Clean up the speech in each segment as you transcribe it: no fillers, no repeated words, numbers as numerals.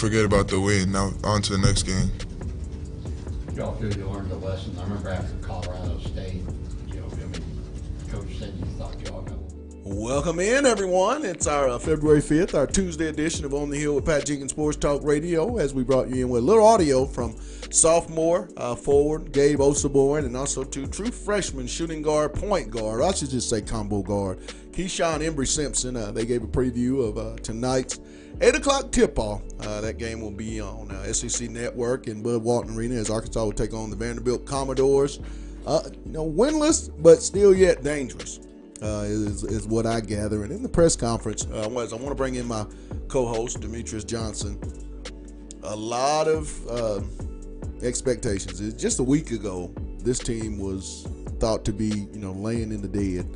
forget about the win. Now on to the next game. Y'all feel you learned a lesson? I remember after Colorado State, Coach said you thought y'all got. Welcome in, everyone. It's our February 5th, our Tuesday edition of On the Hill with Pat Jenkins Sports Talk Radio, as we brought you in with a little audio from sophomore forward Gabe Osaborn, and also two true freshman shooting guard, point guard, I should just say combo guard, Keyshawn Embry-Simpson. They gave a preview of tonight's 8 o'clock tip-off. That game will be on SEC Network in Bud Walton Arena as Arkansas will take on the Vanderbilt Commodores. Winless, but still yet dangerous. Is what I gather. And in the press conference, I want to bring in my co-host, Demetrius Johnson. A lot of expectations. Just a week ago, this team was thought to be, laying in the dead.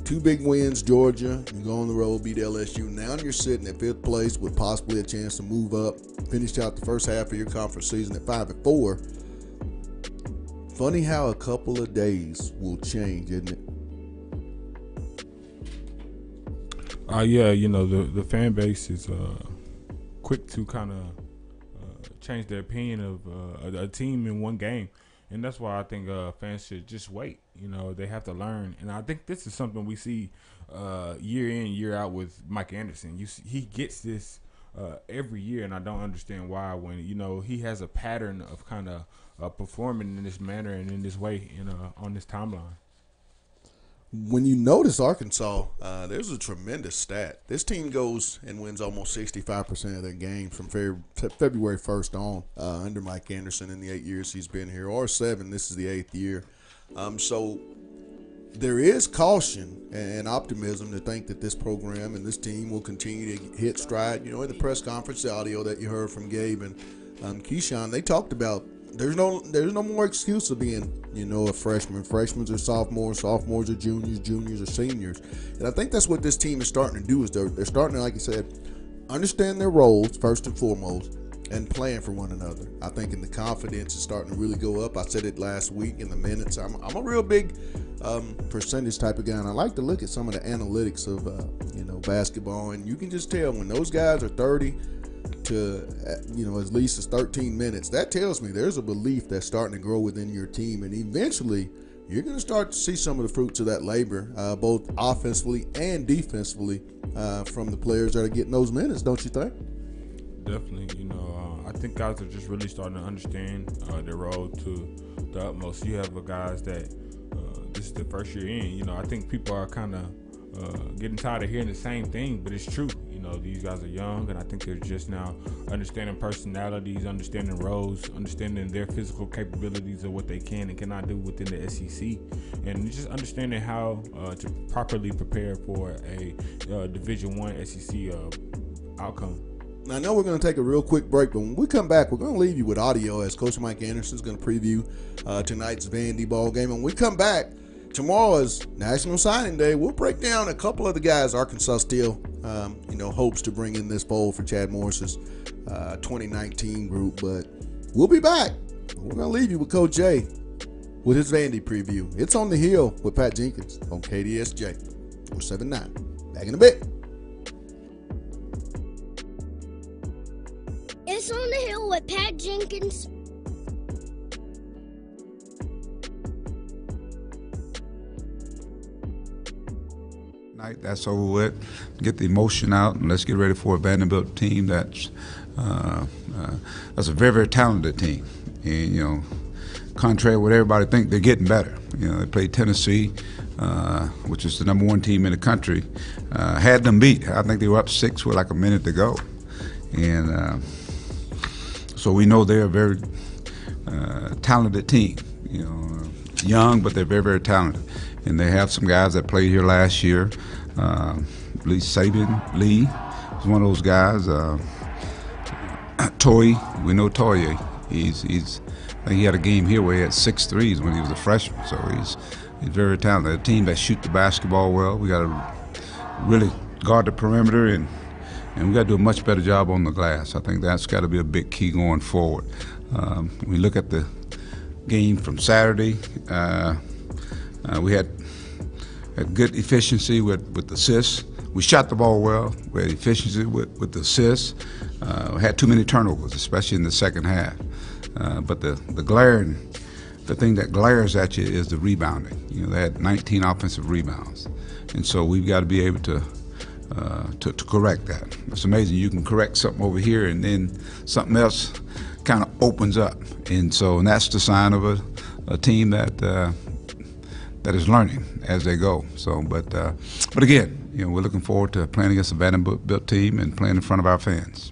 2 big wins, Georgia. You go on the road, beat LSU. Now you're sitting at 5th place with possibly a chance to move up. Finished out the first half of your conference season at 5-4. Funny how a couple of days will change, isn't it? The fan base is quick to kind of change their opinion of a team in one game. And that's why I think fans should just wait. They have to learn. And I think this is something we see year in, year out with Mike Anderson. He gets this every year, and I don't understand why when, he has a pattern of kind of performing in this manner and in this way on this timeline. When you notice Arkansas, there's a tremendous stat. This team goes and wins almost 65% of their games from February 1st on under Mike Anderson in the 8 years he's been here, or 7. This is the 8th year. So there is caution and optimism to think that this program and this team will continue to hit stride. In the press conference, the audio that you heard from Gabe and Keyshawn, they talked about there's no more excuse of being, a freshman. Freshmen are sophomores, sophomores are juniors, juniors are seniors. And I think that's what this team is starting to do is they're starting to, like you said, understand their roles first and foremost and plan for one another. I think in the confidence is starting to really go up. I said it last week in the minutes. I'm a real big percentage type of guy, and I like to look at some of the analytics of, basketball, and you can just tell when those guys are 30 to at least as 13 minutes, that tells me there's a belief that's starting to grow within your team, and eventually you're going to start to see some of the fruits of that labor, both offensively and defensively, from the players that are getting those minutes, don't you think? Definitely. I think guys are just really starting to understand their role to the utmost. You have guys that this is the first year in. I think people are kind of getting tired of hearing the same thing, but it's true. These guys are young, and I think they're just now understanding personalities, understanding roles, understanding their physical capabilities of what they can and cannot do within the SEC, and just understanding how to properly prepare for a Division I SEC outcome. I know we're going to take a real quick break, but when we come back, we're going to leave you with audio as Coach Mike Anderson is going to preview tonight's Vandy ball game. And when we come back, tomorrow is National Signing Day. We'll break down a couple of the guys Arkansas still, hopes to bring in this bowl for Chad Morris's 2019 group. But we'll be back. We're going to leave you with Coach Jay with his Vandy preview. It's On the Hill with Pat Jenkins on KDSJ 479. Back in a bit. It's On the Hill with Pat Jenkins. That's over with. Get the emotion out, and let's get ready for a Vanderbilt team that's a very, very talented team. And contrary to what everybody think, they're getting better. They played Tennessee, which is the number 1 team in the country, had them beat. I think they were up 6 with like a minute to go, and so we know they're a very talented team. Young, but they're very, very talented. And they have some guys that played here last year. Lee Saban Lee is one of those guys. Toy, we know Toye. I think he had a game here where he had 6 threes when he was a freshman. So he's very talented. A team that shoot the basketball well. We got to really guard the perimeter, and we got to do a much better job on the glass. I think that's got to be a big key going forward. We look at the game from Saturday. We had a good efficiency with assists. we shot the ball well. We had efficiency with the assists. We had too many turnovers, especially in the second half. But the thing that glares at you is the rebounding. They had 19 offensive rebounds, and so we've got to be able to correct that. It's amazing. You can correct something over here, and then something else kind of opens up, and that's the sign of a team that is learning as they go. So, but again, we're looking forward to playing against a Vanderbilt team and playing in front of our fans.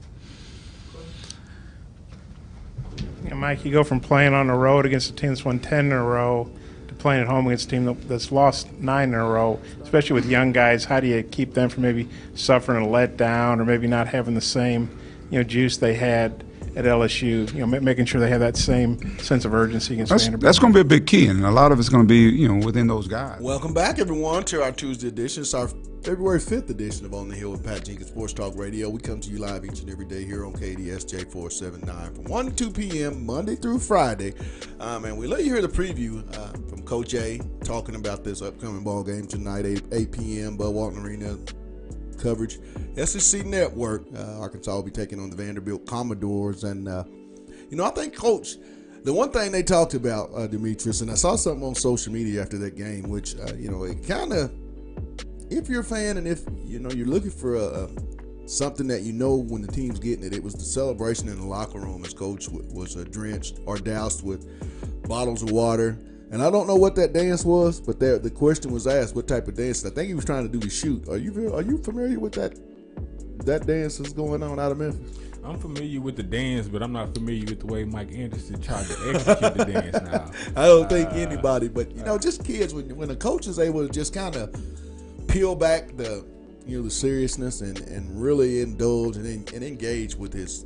Yeah, Mike, you go from playing on the road against a team that's won 10 in a row to playing at home against a team that's lost 9 in a row, especially with young guys. How do you keep them from maybe suffering a letdown or maybe not having the same, juice they had at LSU, making sure they have that same sense of urgency against Vanderbilt? That's going to be a big key, and a lot of it's going to be, within those guys. Welcome back, everyone, to our Tuesday edition. It's our February 5th edition of On the Hill with Pat Jenkins Sports Talk Radio. We come to you live each and every day here on KDSJ 479 from 1 to 2 p.m. Monday through Friday. And we let you hear the preview from Coach A talking about this upcoming ball game tonight, 8 p.m. Bud Walton Arena coverage. SEC Network. Arkansas will be taking on the Vanderbilt Commodores. And, I think Coach, the one thing they talked about, Demetrius, and I saw something on social media after that game, which, it kind of, if you're a fan and if, you're looking for something that when the team's getting it, it was the celebration in the locker room as Coach was drenched or doused with bottles of water. And I don't know what that dance was, but the question was asked, what type of dance? I think he was trying to do the shoot. Are you familiar with that dance that's going on out of Memphis? I'm familiar with the dance, but I'm not familiar with the way Mike Anderson tried to execute the dance now. I don't think anybody, but, just kids, when a coach is able to just kind of peel back the seriousness and really indulge and engage with his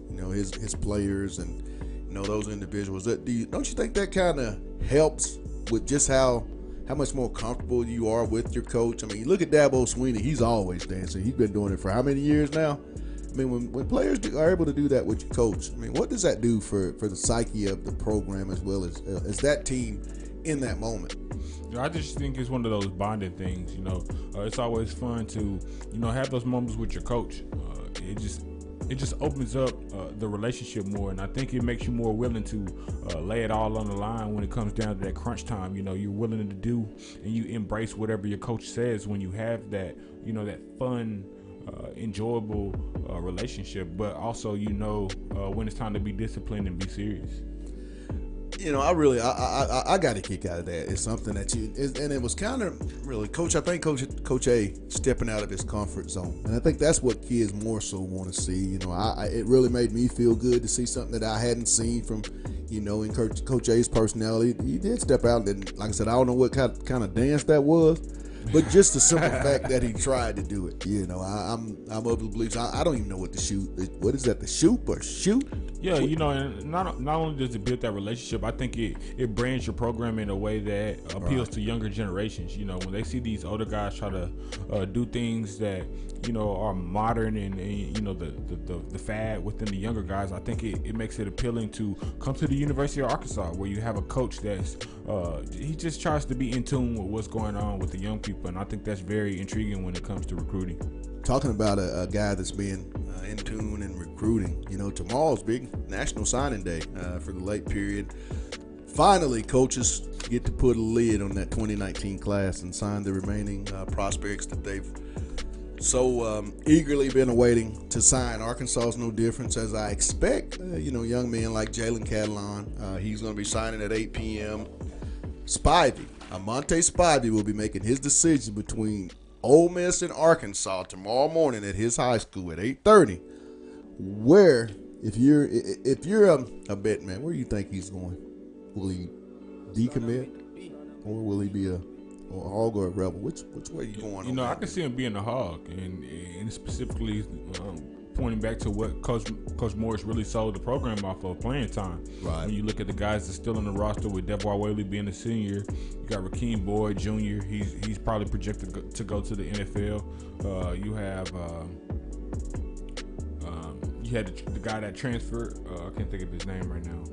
players and those individuals. Don't you think that kind of helps with just how much more comfortable you are with your coach? I mean, look at Dabo Swinney. He's always dancing. He's been doing it for how many years now? I mean, when players are able to do that with your coach, I mean, what does that do for the psyche of the program as well as that team in that moment? I just think it's one of those bonding things. It's always fun to have those moments with your coach. It just opens up the relationship more, and I think it makes you more willing to lay it all on the line when it comes down to that crunch time. You're willing to do and you embrace whatever your coach says when you have that that fun, enjoyable relationship, but also when it's time to be disciplined and be serious. I got a kick out of that. It's something that and it was kind of really, Coach. I think Coach A stepping out of his comfort zone, and I think that's what kids more so want to see. It really made me feel good to see something that I hadn't seen from, in Coach A's personality. He did step out, and like I said, I don't know what kind of dance that was, but just the simple fact that he tried to do it. I'm of the belief. I don't even know what the shoot. What is that? The shoot or shoot? Yeah, and not only does it build that relationship, I think it brands your program in a way that appeals to younger generations. When they see these older guys try to do things that are modern and the fad within the younger guys, I think it makes it appealing to come to the University of Arkansas, where you have a coach that's he just tries to be in tune with what's going on with the young people, and I think that's very intriguing when it comes to recruiting. Talking about a guy that's being in tune and recruiting, tomorrow's big National Signing Day for the late period. Finally, coaches get to put a lid on that 2019 class and sign the remaining prospects that they've so eagerly been awaiting to sign. Arkansas is no different, as I expect. Young men like Jalen Catalon, he's going to be signing at 8 p.m. Amonte Spivey will be making his decision between Ole Miss and Arkansas tomorrow morning at his high school at 8:30. Where, if you're a bet man, where do you think he's going? Will he decommit, or will he be a hog or a rebel? Which way are you going? I can see him being a hog, and specifically pointing back to what Coach Morris really sold the program off of, playing time. Right. When you look at the guys that's still on the roster, with Devoir Whaley being a senior, you got Rakeem Boyd Jr. He's probably projected to go to the NFL. You have you had the guy that transferred. I can't think of his name right now.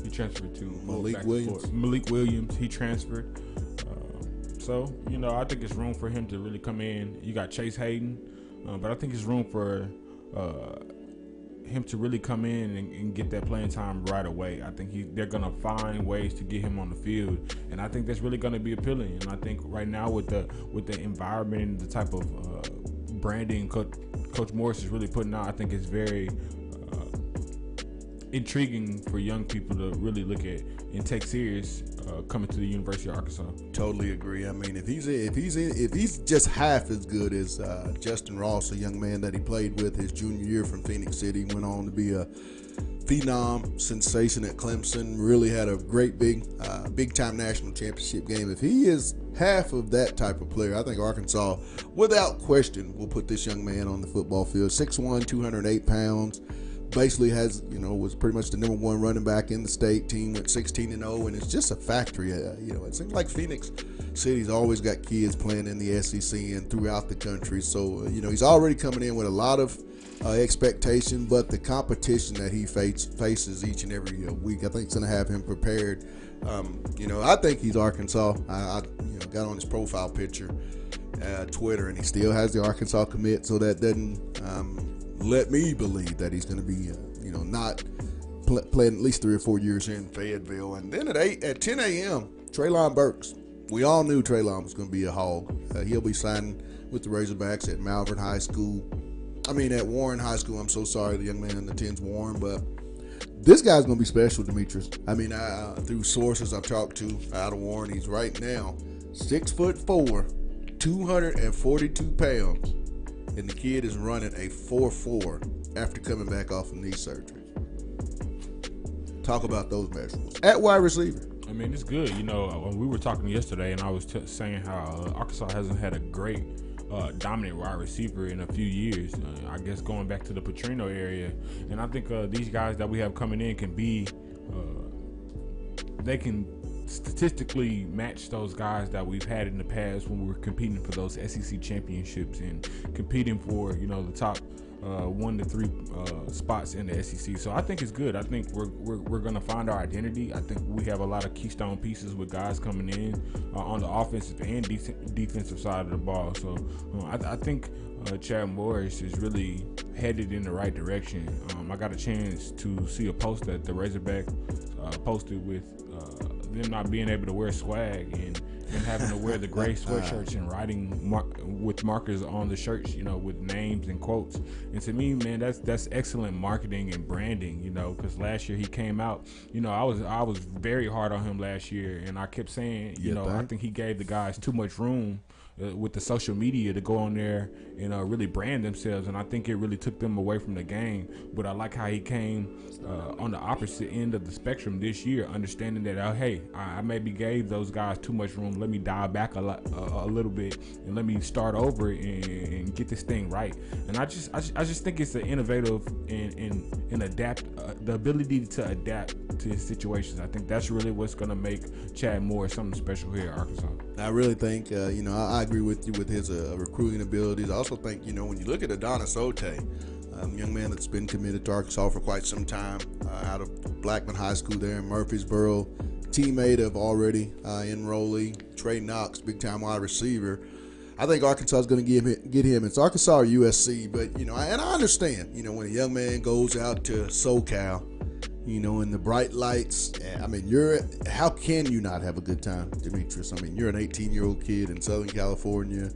He transferred to Malik Williams. Malik Williams. He transferred. So I think it's room for him to really come in. You got Chase Hayden. but I think there's room for him to really come in and get that playing time right away. I think they're gonna find ways to get him on the field, and I think that's really gonna be appealing. And I think right now with the environment and the type of branding Coach Morris is really putting out, I think it's very intriguing for young people to really look at and take serious coming to the University of Arkansas. Totally agree. I mean, if he's just half as good as Justin Ross, a young man that he played with his junior year from Phoenix City, went on to be a phenom sensation at Clemson, really had a great big time national championship game. If he is half of that type of player, I think Arkansas, without question, will put this young man on the football field. 6'1", 208 pounds. Basically was pretty much the number one running back in the state. Team went 16-0, and it's just a factory. It seems like Phoenix City's always got kids playing in the SEC and throughout the country. So, he's already coming in with a lot of expectation, but the competition that he faces each and every week, I think it's going to have him prepared. I think he's Arkansas. I got on his profile picture, Twitter, and he still has the Arkansas commit, so that doesn't let me believe that he's going to be, not playing at least 3 or 4 years here in Fayetteville. And then at 10 a.m., Traylon Burks. We all knew Traylon was going to be a hog. He'll be signing with the Razorbacks at at Warren High School. I'm so sorry, the young man attends Warren, but this guy's going to be special, Demetrius. Through sources I've talked to out of Warren, he's right now 6'4", 242 pounds. And the kid is running a 4.4 after coming back off of knee surgery. Talk about those measurables. At wide receiver. I mean, it's good. We were talking yesterday, and I was saying how Arkansas hasn't had a great dominant wide receiver in a few years. I guess going back to the Petrino area. And I think these guys that we have coming in can be they can statistically match those guys that we've had in the past when we were competing for those SEC championships and competing for the top 1 to 3 spots in the SEC. So I think it's good. I think we're going to find our identity. I think we have a lot of keystone pieces with guys coming in on the offensive and defensive side of the ball. So I think Chad Morris is really headed in the right direction. I got a chance to see a post that the Razorback posted with them not being able to wear swag and having to wear the gray sweatshirts and writing with markers on the shirts, with names and quotes. And to me, man, that's excellent marketing and branding, because last year he came out, I was very hard on him last year, and I kept saying, I think he gave the guys too much room with the social media to go on there and really brand themselves, and I think it really took them away from the game. But I like how he came on the opposite end of the spectrum this year, understanding that hey, I maybe gave those guys too much room. Let me dial back a little bit and let me start over and get this thing right. And I just think it's an innovative and adapt the ability to adapt to his situations. I think that's really what's going to make Chad Moore something special here at Arkansas. I really think, I agree with you with his recruiting abilities. I also think, when you look at Adonis Ote, young man that's been committed to Arkansas for quite some time, out of Blackman High School there in Murfreesboro, teammate of already enrollee Trey Knox, big-time wide receiver. I think Arkansas is going to get him. It's Arkansas or USC, but, and I understand, when a young man goes out to SoCal, in the bright lights, how can you not have a good time, Demetrius? You're an 18-year-old kid in Southern California,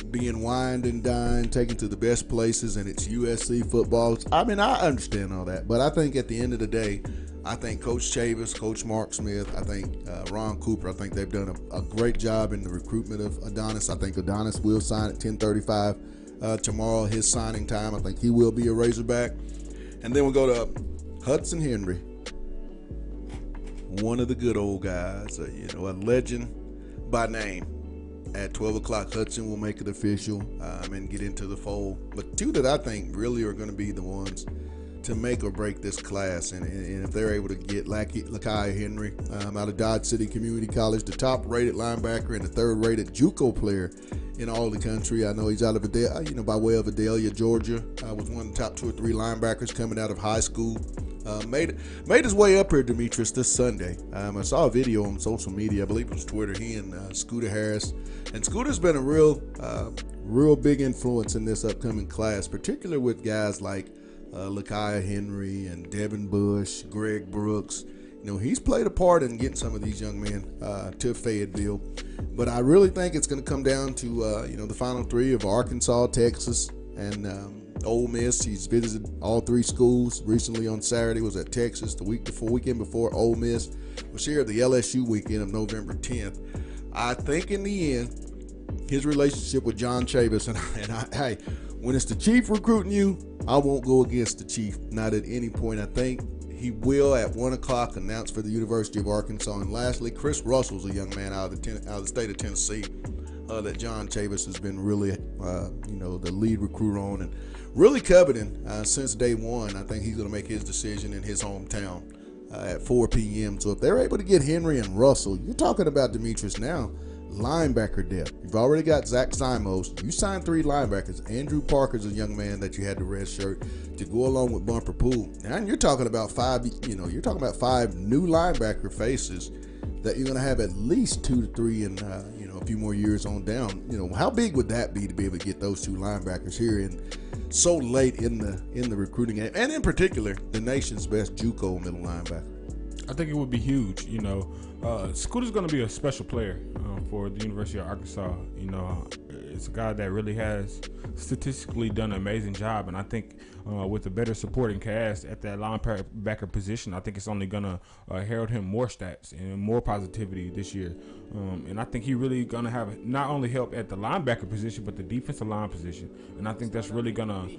being wined and dined, taken to the best places, and it's USC football. I understand all that, but I think at the end of the day, I think Coach Chavis, Coach Mark Smith, I think Ron Cooper, I think they've done a great job in the recruitment of Adonis. I think Adonis will sign at 10:35 tomorrow, his signing time. I think he will be a Razorback. And then we'll go to Hudson Henry, one of the good old guys, a legend by name. At 12 o'clock, Hudson will make it official and get into the fold. But two that I think really are going to be the ones to make or break this class. And if they're able to get Lakai Henry out of Dodge City Community College, the top-rated linebacker and the third-rated JUCO player in all the country. I know he's out of by way of Adelia, Georgia. Was one of the top 2 or 3 linebackers coming out of high school. Made his way up here, Demetrius, this Sunday. I saw a video on social media. I believe it was Twitter. He and Scooter Harris. And Scooter's been a real real big influence in this upcoming class, particularly with guys like Lakiah Henry and Devin Bush, Greg Brooks. He's played a part in getting some of these young men to Fayetteville. But I really think it's going to come down to, the final three of Arkansas, Texas, and Ole Miss. He's visited all three schools. Recently on Saturday was at Texas. The weekend before, Ole Miss was here the LSU weekend of November 10th. I think in the end, his relationship with John Chavis, hey, when it's the chief recruiting you, I won't go against the chief, not at any point. I think he will at 1 o'clock announce for the University of Arkansas. And lastly, Chris Russell's a young man out of the state of Tennessee that John Chavis has been really, the lead recruiter on and really coveting since day one. I think he's going to make his decision in his hometown at 4 p.m. So if they're able to get Henry and Russell, you're talking about, Demetrius, now linebacker depth. You've already got Zach Simos. You signed 3 linebackers. Andrew Parker's a young man that you had the red shirt to go along with Bumper Pool. Now you're talking about 5 new linebacker faces that you're going to have at least 2 to 3 in a few more years on down. How big would that be to be able to get those 2 linebackers here in so late in the recruiting game, and in particular the nation's best JUCO middle linebacker? I think it would be huge. Scooter's going to be a special player for the University of Arkansas. It's a guy that really has statistically done an amazing job, and I think with a better supporting cast at that linebacker position, I think it's only going to herald him more stats and more positivity this year. And I think he really going to have not only help at the linebacker position, but the defensive line position. And I think that's really going to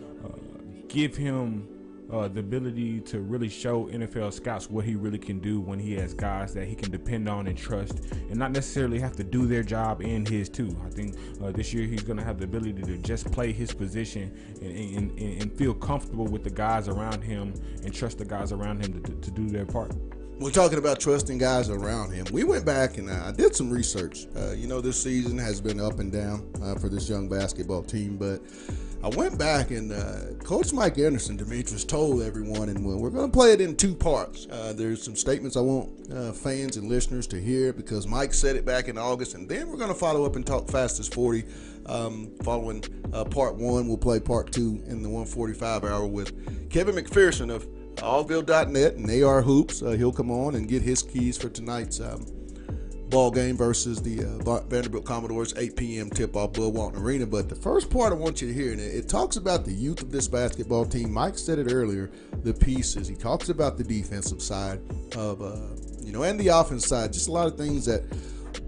give him the ability to really show NFL scouts what he really can do when he has guys that he can depend on and trust, and not necessarily have to do their job and his too. I think this year he's going to have the ability to just play his position and feel comfortable with the guys around him and trust the guys around him to do their part. We're talking about trusting guys around him. We went back and I did some research. This season has been up and down for this young basketball team, but I went back and Coach Mike Anderson, Demetrius, told everyone, and we're going to play it in 2 parts. There's some statements I want fans and listeners to hear because Mike said it back in August, and then we're going to follow up and talk fastest 40. Following part 1, we'll play part 2 in the 1:45 hour with Kevin McPherson of Allville.net and AR Hoops. He'll come on and get his keys for tonight's ball game versus the Vanderbilt Commodores 8 p.m. tip-off Bud Walton Arena. But the first part I want you to hear, and it talks about the youth of this basketball team. Mike said it earlier, the pieces. He talks about the defensive side of, and the offense side. Just a lot of things that,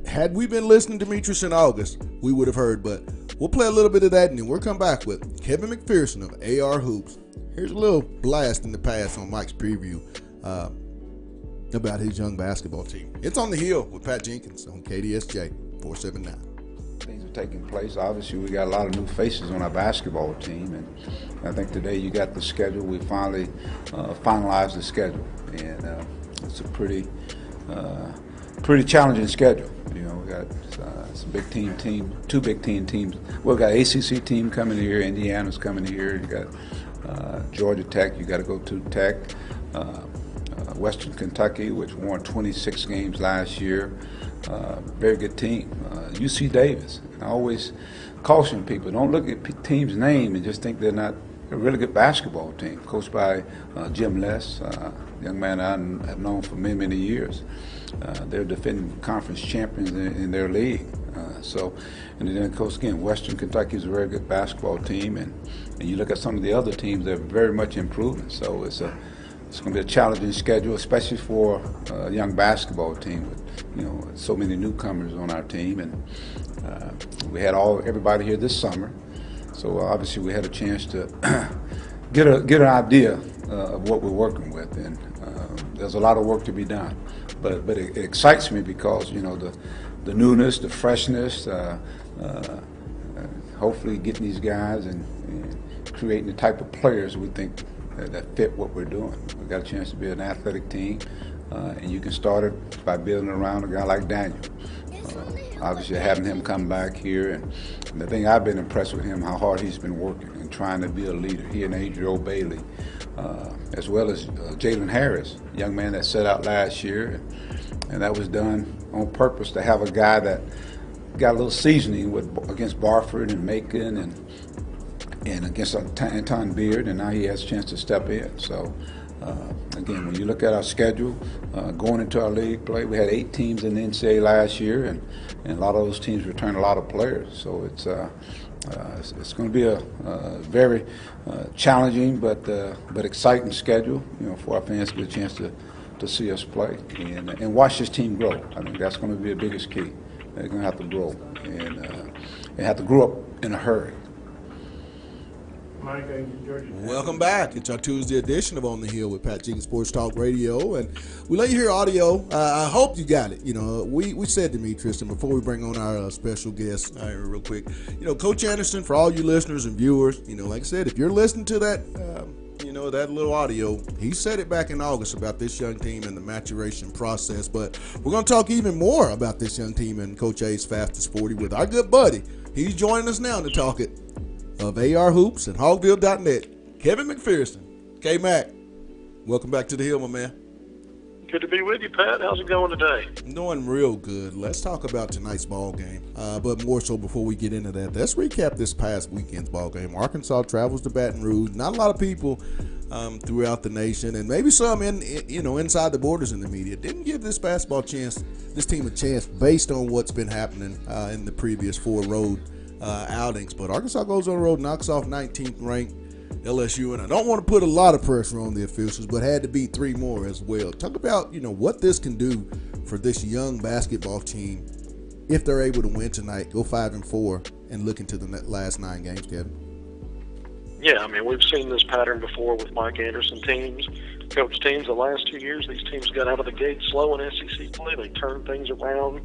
had we been listening to Demetrius in August, we would have heard. But we'll play a little bit of that, and then we'll come back with Kevin McPherson of AR Hoops. Here's a little blast in the past on Mike's preview about his young basketball team. It's On the Hill with Pat Jenkins on KDSJ 479. Things are taking place. Obviously, we got a lot of new faces on our basketball team, and I think today you got the schedule. We finally finalized the schedule, and it's a pretty challenging schedule. We got some big team, 2 big teams. We've got ACC team coming here, Indiana's coming here. You got Georgia Tech. You got to go to Tech. Western Kentucky, which won 26 games last year. Very good team. UC Davis. I always caution people, don't look at team's name and just think they're not a really good basketball team. Coached by Jim Less, young man I have known for many, many years. They're defending conference champions in their league. And then, of course, again, Western Kentucky is a very good basketball team. And you look at some of the other teams, they're very much improving. So it's going to be a challenging schedule, especially for a young basketball team with, so many newcomers on our team. And we had everybody here this summer, so obviously we had a chance to get an idea of what we're working with. And there's a lot of work to be done, but it excites me because the newness, the freshness, hopefully getting these guys and creating the type of players we think that fit what we're doing. We got a chance to be an athletic team, and you can start it by building around a guy like Daniel. Obviously, having him come back here, and the thing I've been impressed with him, how hard he's been working and trying to be a leader. He and Adriel Bailey, as well as Jalen Harris, a young man that set out last year, and that was done on purpose to have a guy that got a little seasoning against Barford and Macon and against Anton Beard, and now he has a chance to step in. So, again, when you look at our schedule, going into our league play, we had 8 teams in the NCAA last year, and a lot of those teams returned a lot of players. So it's going to be a very challenging but exciting schedule, for our fans to get a chance to see us play and watch this team grow. I think that's going to be the biggest key. They're going to have to grow and have to grow up in a hurry. Welcome back. It's our Tuesday edition of On the Hill with Pat Jenkins Sports Talk Radio, and we let you hear audio. I hope you got it. We said to me, Tristan, before we bring on our special guest, real quick, Coach Anderson, for all you listeners and viewers, like I said, if you're listening to that, that little audio, he said it back in August about this young team and the maturation process. But we're going to talk even more about this young team and Coach A's Fastest 40 with our good buddy. He's joining us now to talk it. Of AR Hoops and Hogville.net, Kevin McPherson. K-Mac, welcome back to the Hill, my man. Good to be with you, Pat. How's it going today? Doing real good. Let's talk about tonight's ball game. But more so before we get into that, let's recap this past weekend's ball game. Arkansas travels to Baton Rouge. Not a lot of people throughout the nation, and maybe some inside the borders in the media, didn't give this team a chance based on what's been happening in the previous 4 road outings. But Arkansas goes on the road, knocks off 19th ranked LSU, and I don't want to put a lot of pressure on the officials, but had to beat 3 more as well. Talk about what this can do for this young basketball team if they're able to win tonight, go 5-4, and look into the last 9 games, Kevin. Yeah, we've seen this pattern before with Mike Anderson teams, coach teams. The last 2 years, these teams got out of the gate slow in SEC play. They turned things around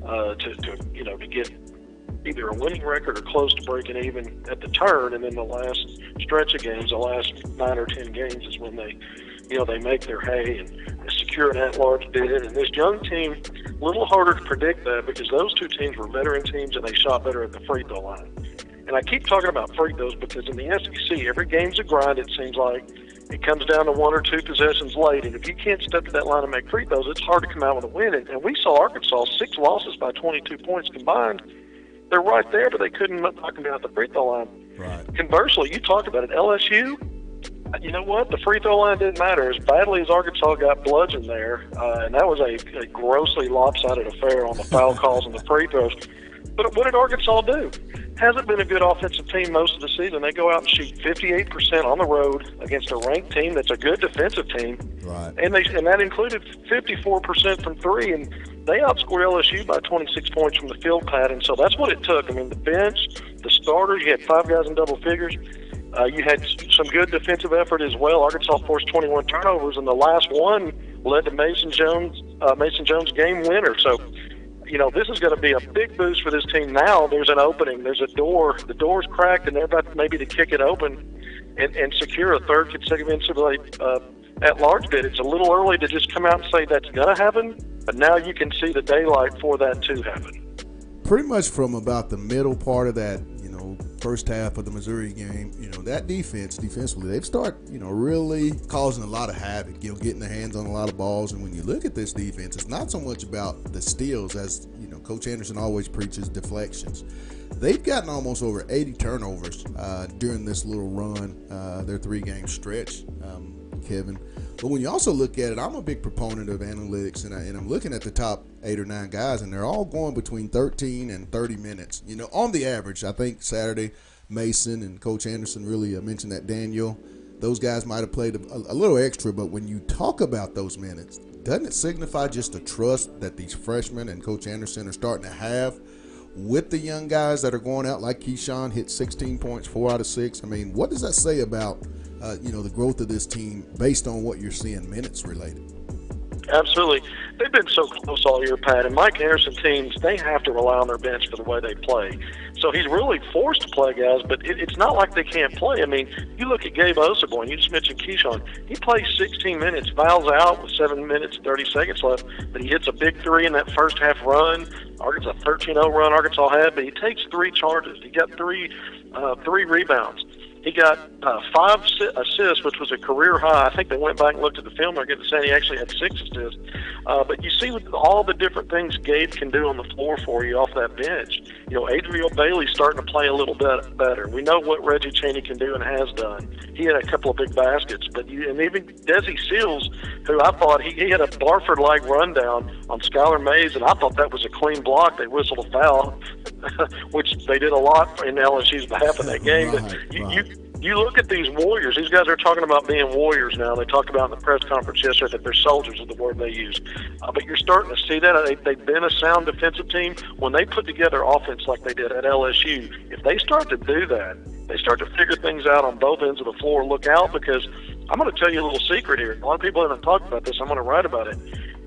to get either a winning record or close to breaking even at the turn, and then the last stretch of games, the last 9 or 10 games, is when they make their hay and secure an at-large bid. And this young team, a little harder to predict that because those 2 teams were veteran teams and they shot better at the free throw line. And I keep talking about free throws because in the SEC, every game's a grind, it seems like. It comes down to 1 or 2 possessions late, and if you can't step to that line and make free throws, it's hard to come out with a win. And we saw Arkansas 6 losses by 22 points combined. They're right there, but they couldn't knock them down at the free throw line. Right. Conversely, you talked about it, LSU, you know what? The free throw line didn't matter. As badly as Arkansas got bludgeoned there, and that was a grossly lopsided affair on the foul calls and the free throws. But what did Arkansas do? Hasn't been a good offensive team most of the season. They go out and shoot 58% on the road against a ranked team that's a good defensive team. Right. And that included 54% from 3, and they outscored LSU by 26 points from the field, Pat. And so that's what it took. The bench, the starters, you had 5 guys in double figures. You had some good defensive effort as well. Arkansas forced 21 turnovers, and the last one led to Mason Jones' game winner. So, this is going to be a big boost for this team. Now there's an opening. There's a door. The door's cracked, and they're about maybe to kick it open and secure a 3rd consecutive NCAA at-large bid. It's a little early to just come out and say that's going to happen, but now you can see the daylight for that to happen. Pretty much from about the middle part of that, first half of the Missouri game, that defensively, they've started, really causing a lot of havoc, getting their hands on a lot of balls. And when you look at this defense, it's not so much about the steals as, Coach Anderson always preaches deflections. They've gotten almost over 80 turnovers during this little run, their 3-game stretch, Kevin. But when you also look at it, I'm a big proponent of analytics, and I'm looking at the top 8 or 9 guys, and they're all going between 13 and 30 minutes. On the average, I think Saturday, Mason and Coach Anderson really mentioned that Daniel. Those guys might have played a little extra, but when you talk about those minutes, doesn't it signify just the trust that these freshmen and Coach Anderson are starting to have with the young guys that are going out, like Keyshawn hit 16 points, 4 out of 6? What does that say about the growth of this team based on what you're seeing minutes related? Absolutely. They've been so close all year, Pat. And Mike Anderson teams, they have to rely on their bench for the way they play. So he's really forced to play guys, but it's not like they can't play. You look at Gabe Osaborn, you just mentioned Keyshawn. He plays 16 minutes, fouls out with 7 minutes and 30 seconds left, but he hits a big 3 in that first half run. Arkansas 13-0 run Arkansas had, but he takes 3 charges. He got 3 rebounds. He got 5 assists, which was a career high. I think they went back and looked at the film. They're getting saying he actually had 6 assists. But you see with all the different things Gabe can do on the floor for you off that bench. You know, Adriel Bailey's starting to play a little bit better. We know what Reggie Chaney can do and has done. He had a couple of big baskets. And even Desi Seals, who I thought he had a Barford-like rundown on Skylar Mays, and I thought that was a clean block. They whistled a foul, which they did a lot in LSU's behalf in that game. Right. You look at these Warriors. These guys are talking about being warriors now. They talked about in the press conference yesterday that they're soldiers is the word they use. But you're starting to see that. They've been a sound defensive team. When they put together offense like they did at LSU, if they start to do that, they start to figure things out on both ends of the floor. Look out, because I'm going to tell you a little secret here. A lot of people haven't talked about this. I'm going to write about it.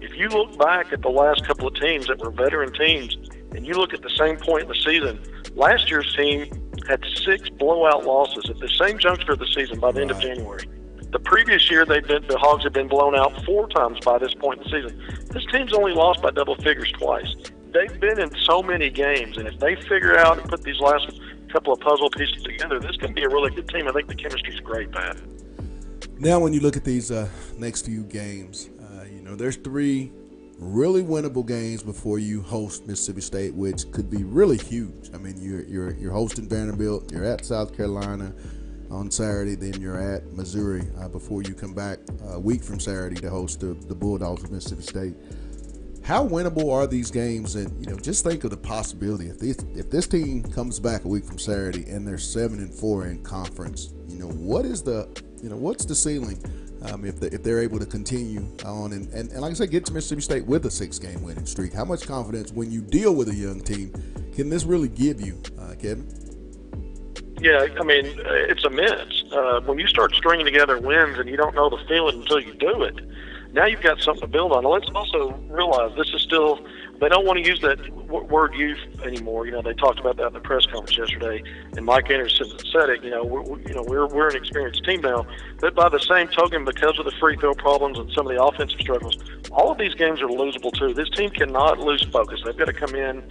If you look back at the last couple of teams that were veteran teams, and you look at the same point in the season, last year's team had 6 blowout losses at the same juncture of the season by the end of January. The previous year, the Hogs had been blown out 4 times by this point in the season. This team's only lost by double figures twice. They've been in so many games, and if they figure out and put these last couple of puzzle pieces together, this can be a really good team. I think the chemistry's great, Pat. Now, when you look at these next few games, there's 3 really winnable games before you host Mississippi State, which could be really huge. I mean, you're hosting Vanderbilt, you're at South Carolina on Saturday, then you're at Missouri before you come back a week from Saturday to host the Bulldogs of Mississippi State. How winnable are these games? And just think of the possibility if this team comes back a week from Saturday and they're 7-4 in conference. What's the ceiling? If they're able to continue on and like I said, get to Mississippi State with a 6-game winning streak, how much confidence when you deal with a young team can this really give you, Kevin? Yeah, I mean, it's immense. When you start stringing together wins and you don't know the feeling until you do it, now you've got something to build on. Let's also realize this is still, they don't want to use that word youth anymore. They talked about that in the press conference yesterday, and Mike Anderson said it. We're an experienced team now, but by the same token, because of the free throw problems and some of the offensive struggles, all of these games are losable too. This team cannot lose focus. They've got to come in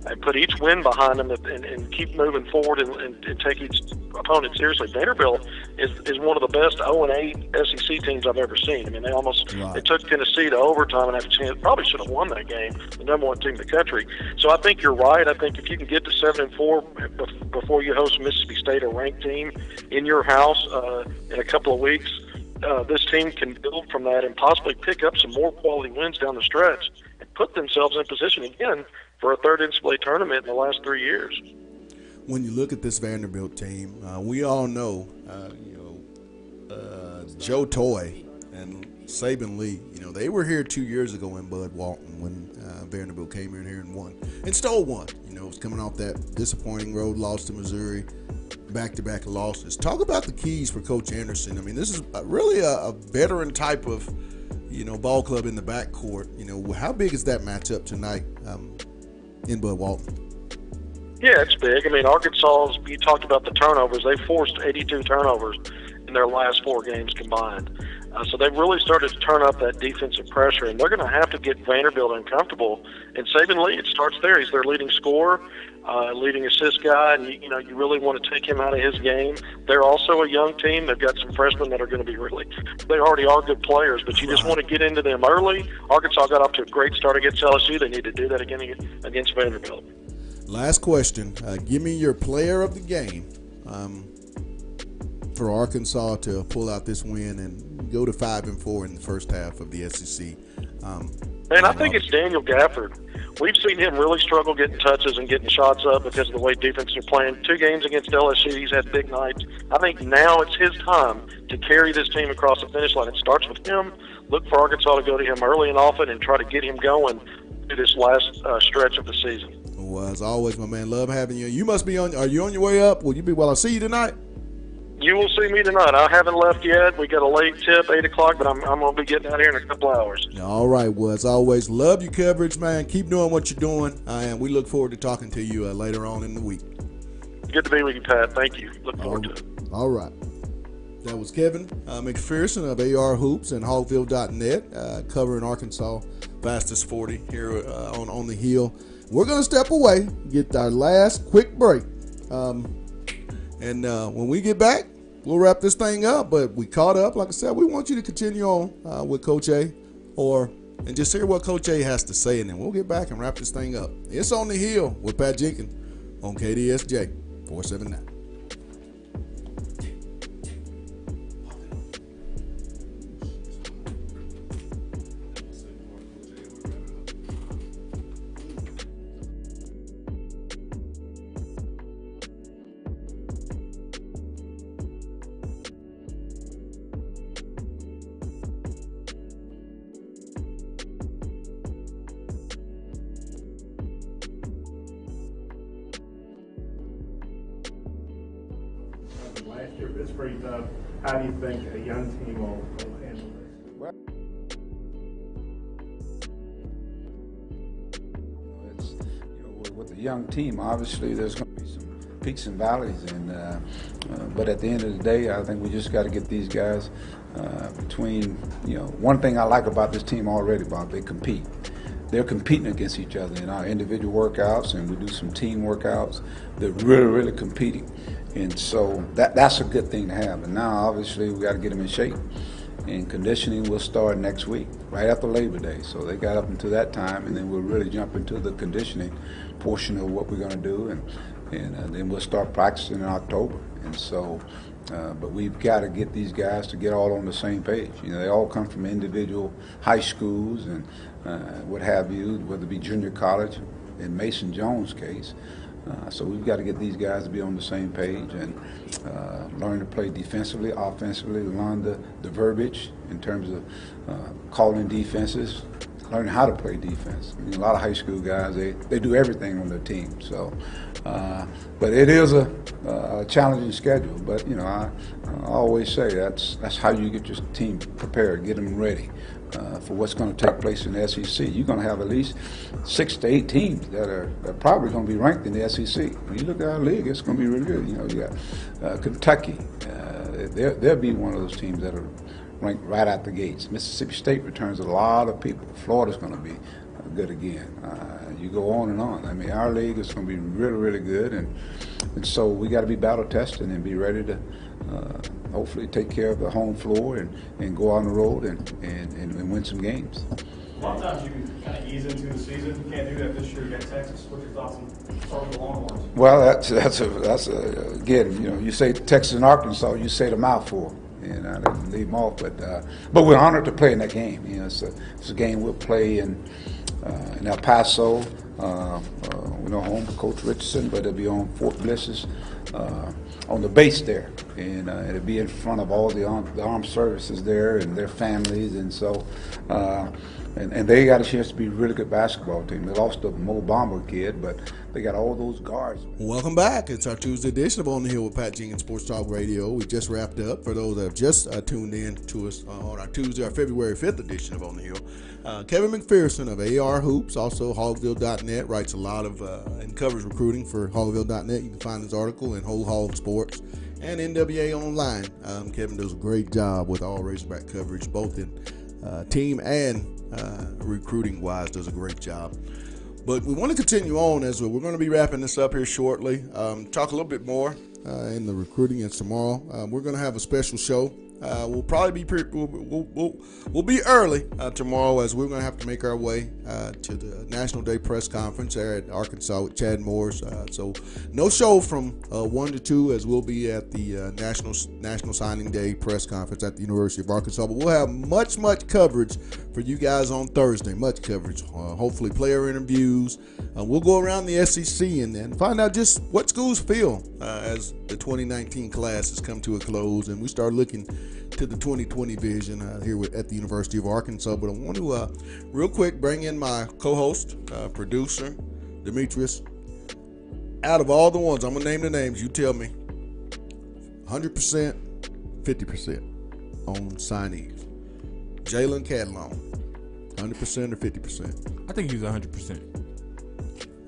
and put each win behind them and keep moving forward and take each opponent seriously. Vanderbilt is one of the best 0-8 SEC teams I've ever seen. I mean, they took Tennessee to overtime and had a chance. Probably should have won that game. The number 1 team in the country. So I think you're right. I think if you can get to 7-4 before you host Mississippi State, a ranked team, in your house in a couple of weeks, this team can build from that and possibly pick up some more quality wins down the stretch and put themselves in position again for a 3rd NCAA tournament in the last 3 years. When you look at this Vanderbilt team, we all know, Joe Toy and Saban Lee, they were here 2 years ago in Bud Walton when Vanderbilt came in here and won and stole one. It was coming off that disappointing road loss to Missouri, back-to-back losses. Talk about the keys for Coach Anderson. I mean, this is really a veteran type of, ball club in the backcourt. How big is that matchup tonight in Bud Walton? Yeah, it's big. I mean, Arkansas, you talked about the turnovers. They forced 82 turnovers in their last 4 games combined. So they've really started to turn up that defensive pressure, and they're going to have to get Vanderbilt uncomfortable. And Saban Lee, it starts there. He's their leading scorer, leading assist guy, and you really want to take him out of his game. They're also a young team. They've got some freshmen that are going to be they already are good players, but you just want to get into them early. Arkansas got off to a great start against LSU. They need to do that again against Vanderbilt. Last question. Give me your player of the game for Arkansas to pull out this win and go to 5-4 in the first half of the SEC. I think it's Daniel Gafford. We've seen him really struggle getting touches and getting shots up because of the way defenses are playing. 2 games against LSU, he's had big nights. I think now it's his time to carry this team across the finish line. It starts with him. Look for Arkansas to go to him early and often and try to get him going through this last stretch of the season. Well, as always, my man, love having you. You must be are you on your way up? Will I see you tonight? You will see me tonight. I haven't left yet. We got a late tip, 8 o'clock, but I'm going to be getting out here in a couple hours. All right. Well, as always, love your coverage, man. Keep doing what you're doing, and we look forward to talking to you later on in the week. Good to be with you, Pat. Thank you. Look forward to it. All right. That was Kevin McPherson of AR Hoops and Hogville.net, covering Arkansas Fastest 40 here on the Hill. We're going to step away, get our last quick break. And when we get back, we'll wrap this thing up. But we caught up. Like I said, we want you to continue on with Coach A, and just hear what Coach A has to say, and then we'll get back and wrap this thing up. It's On the Hill with Pat Jenkins on KDSJ 479. Last year, but it's pretty tough. How do you think a young team will handle this? It's, with a young team, obviously there's going to be some peaks and valleys, but at the end of the day, I think we just got to get these guys between. One thing I like about this team already, Bob, they compete. They're competing against each other in our individual workouts, and we do some team workouts. They're really, really competing. And so that's a good thing to have. And now, obviously, we got to get them in shape. And conditioning will start next week, right after Labor Day. So they got up until that time, and then we'll really jump into the conditioning portion of what we're going to do. And then we'll start practicing in October. And so, but we've got to get these guys to get all on the same page. They all come from individual high schools and what have you, whether it be junior college, in Mason Jones' case. So we've got to get these guys to be on the same page and learn to play defensively, offensively, learn the verbiage in terms of calling defenses, learning how to play defense. A lot of high school guys, they do everything on their team. So, but it is a challenging schedule. But I always say that's how you get your team prepared, get them ready. For what's going to take place in the SEC. You're going to have at least 6 to 8 teams that are probably going to be ranked in the SEC. When you look at our league, it's going to be really good. You got Kentucky. They'll be one of those teams that are ranked right out the gates. Mississippi State returns a lot of people. Florida's going to be good again. You go on and on. I mean, our league is going to be really, really good, and so we got to be battle tested and be ready to hopefully take care of the home floor and go on the road and win some games. A lot of times you can kind of ease into the season. You can't do that this year. You got Texas. What's your thoughts on starting the Longhorns? Well, that's again, you say Texas and Arkansas, you say the mouthful. And I didn't leave them off, but we're honored to play in that game. It's a game we'll play in El Paso. We know home Coach Richardson, but it'll be on Fort Bliss's on the base there, and it'll be in front of all the armed services there and their families, and so and they got a chance to be a really good basketball team. They lost the Mo Bamba kid, but they got all those guards. Welcome back. It's our Tuesday edition of On the Hill with Pat Jenkins Sports Talk Radio. We just wrapped up. For those that have just tuned in to us on our Tuesday, our February 5th edition of On the Hill, Kevin McPherson of AR Hoops, also Hogville.net, writes a lot of and covers recruiting for Hogville.net. You can find his article in Whole Hog Sports and NWA Online. Kevin does a great job with all Razorback coverage, both in team and recruiting wise, does a great job. But we want to continue on as we're going to be wrapping this up here shortly. Talk a little bit more in the recruiting and tomorrow. We're going to have a special show. We'll probably be we'll be early tomorrow, as we're going to have to make our way to the National Day press conference there at Arkansas with Chad Morris. So no show from 1 to 2, as we'll be at the National Signing Day press conference at the University of Arkansas. But we'll have much coverage for you guys on Thursday. Much coverage. Hopefully player interviews. We'll go around the SEC and find out just what schools feel as the 2019 class has come to a close, and we start looking to the 2020 vision here at the University of Arkansas. But I want to real quick bring in my co-host, producer, Demetrius. Out of all the ones, I'm going to name the names. You tell me 100%, 50% on signees. Jalen Catalon, 100% or 50%? I think he's 100%.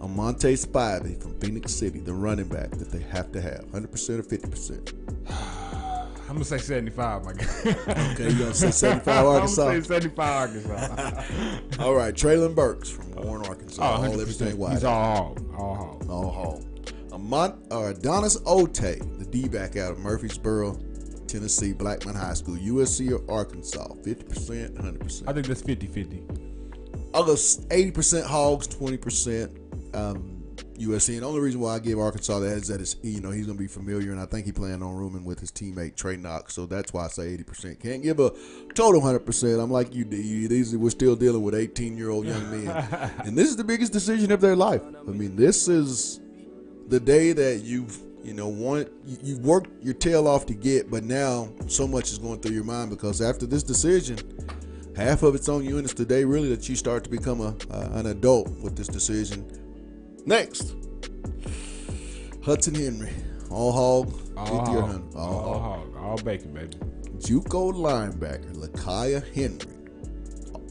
Amonte Spivey from Phoenix City, the running back that they have to have, 100% or 50%? I'm going to say 75, my guy. Okay, you going to say 75 Arkansas? I'm going to say 75 Arkansas. All right, Traylon Burks from Warren, Arkansas. Oh, 100%. All everything wide. He's all hog. Adonis Ote, the D-back out of Murfreesboro, Tennessee, Blackman High School, USC or Arkansas? 50%, 100%. I think that's 50-50. I'll go 80% Hogs, 20% USC. And the only reason why I give Arkansas that is that it's, he's going to be familiar, and I think he planned on rooming with his teammate Trey Knox. So that's why I say 80%. Can't give a total 100%. I'm like you, D. We're still dealing with 18-year-old young men, and this is the biggest decision of their life. I mean, this is the day that you've worked your tail off to get, but now so much is going through your mind because after this decision, half of it's on you, and it's the day really that you start to become an adult with this decision. Next, Hudson Henry, all hog, 50 or 100. All hog, all bacon, baby. JUCO linebacker Lakia Henry,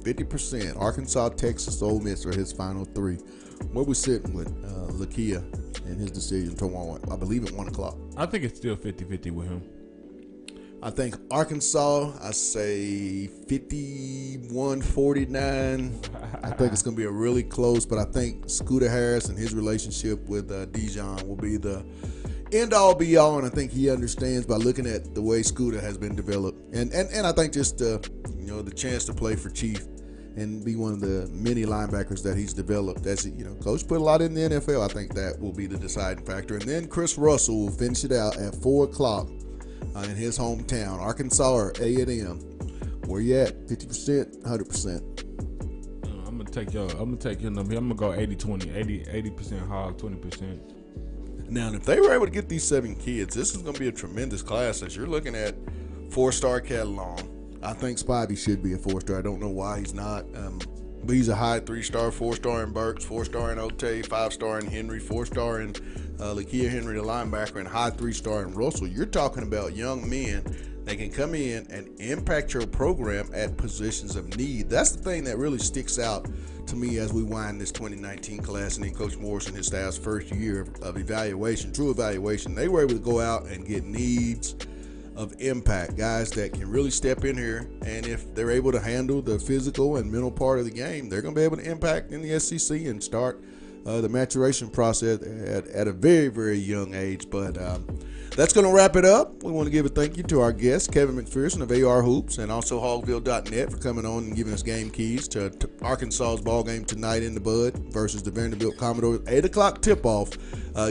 50%. Arkansas, Texas, Ole Miss are his final three. Where we sitting with Lakia and his decision tomorrow? I believe at 1 o'clock. I think it's still 50-50 with him. I think Arkansas, I say 51-49. I think it's going to be a really close, but I think Scooter Harris and his relationship with Dijon will be the end-all, be-all, and I think he understands by looking at the way Scooter has been developed. And I think just, the chance to play for Chief and be one of the many linebackers that he's developed. Coach put a lot in the NFL. I think that will be the deciding factor. And then Chris Russell will finish it out at 4 o'clock. In his hometown, Arkansas or A&M. Where you at? 50%, 100%. I'm gonna take your number. I'm gonna go 80-20. 80% hog, 20%. Now, if they were able to get these 7 kids, this is gonna be a tremendous class. As you're looking at 4-star catalog, I think Spivey should be a 4-star. I don't know why he's not. But he's a high 3-star, 4-star in Burks, 4-star in Ote, 5-star in Henry, 4-star in Lakia Henry, the linebacker, and high 3-star in Russell. You're talking about young men that can come in and impact your program at positions of need. That's the thing that really sticks out to me as we wind this 2019 class, and then Coach Morris and his staff's first year of evaluation, true evaluation. They were able to go out and get needs of impact, guys that can really step in here, and if they're able to handle the physical and mental part of the game, they're going to be able to impact in the SEC and start the maturation process at a very, very young age. But that's going to wrap it up. We want to give a thank you to our guest, Kevin McPherson of AR Hoops, and also Hogville.net for coming on and giving us game keys to Arkansas's ball game tonight in the Bud versus the Vanderbilt Commodores. 8 o'clock tip-off.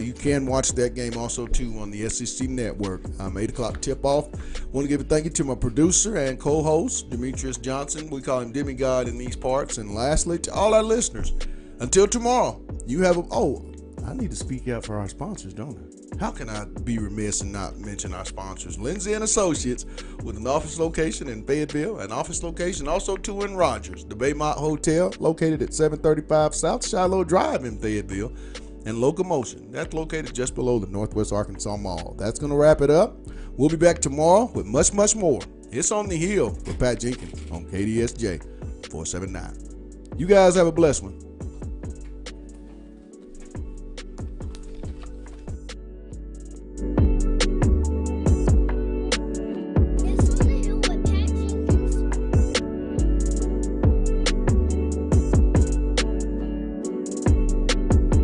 You can watch that game also, too, on the SEC Network. 8 o'clock tip-off. Want to give a thank you to my producer and co-host, Demetrius Johnson. We call him Demigod in these parts. And lastly, to all our listeners, until tomorrow, you have I need to speak out for our sponsors, don't I? How can I be remiss and not mention our sponsors? Lindsay and Associates, with an office location in Fayetteville, an office location also too in Rogers. The Baymont Hotel, located at 735 South Shiloh Drive in Fayetteville, and Locomotion, that's located just below the Northwest Arkansas Mall. That's going to wrap it up. We'll be back tomorrow with much, much more. It's On the Hill with Pat Jenkins on KDSJ 479. You guys have a blessed one.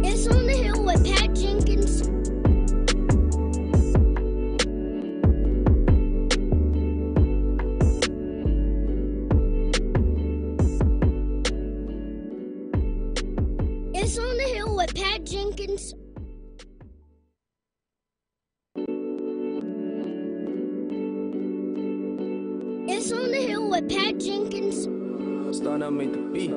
It's on the hill with Pat Jenkins. It's on the hill with Pat Jenkins. It's on the hill with Pat Jenkins. Start up, make the beat.